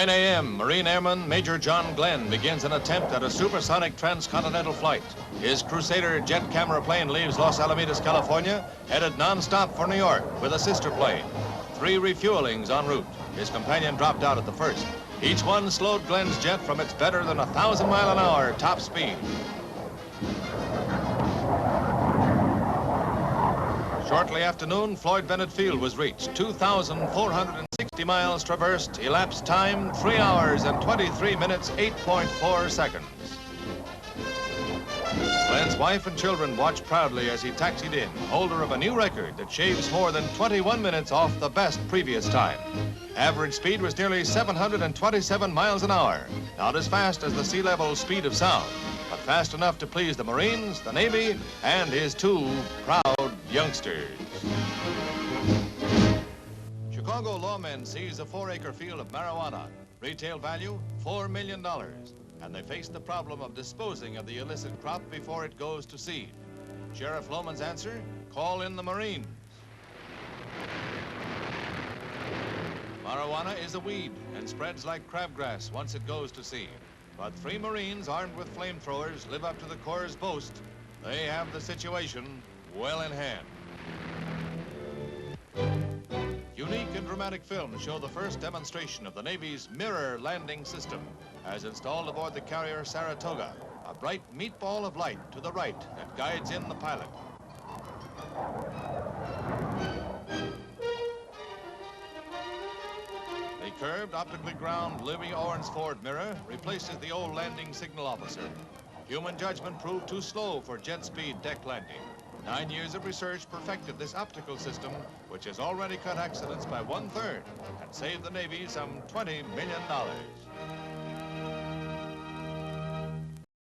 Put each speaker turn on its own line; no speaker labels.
9 a.m., Marine Airman Major John Glenn begins an attempt at a supersonic transcontinental flight. His Crusader jet camera plane leaves Los Alamitos, California, headed non-stop for New York with a sister plane. 3 refuelings en route. His companion dropped out at the first. Each one slowed Glenn's jet from its better than 1,000-mile-an-hour top speed. Shortly after noon, Floyd Bennett Field was reached. 2,460 miles traversed, elapsed time 3 hours and 23 minutes, 8.4 seconds. Glenn's wife and children watched proudly as he taxied in, holder of a new record that shaves more than 21 minutes off the best previous time. Average speed was nearly 727 miles an hour. Not as fast as the sea level speed of sound, but fast enough to please the Marines, the Navy, and his 2 proud youngsters. Chicago lawmen seize a 4-acre field of marijuana. Retail value, $4 million. And they face the problem of disposing of the illicit crop before it goes to seed. Sheriff Lohman's answer, call in the Marines. Marijuana is a weed and spreads like crabgrass once it goes to seed. But 3 Marines armed with flamethrowers live up to the Corps' boast. They have the situation well in hand. Unique and dramatic films show the first demonstration of the Navy's mirror landing system as installed aboard the carrier Saratoga, a bright meatball of light to the right that guides in the pilot. The curved, optically ground Louis Owens Ford mirror replaces the old landing signal officer. Human judgment proved too slow for jet speed deck landing. 9 years of research perfected this optical system, which has already cut accidents by 1/3 and saved the Navy some $20 million.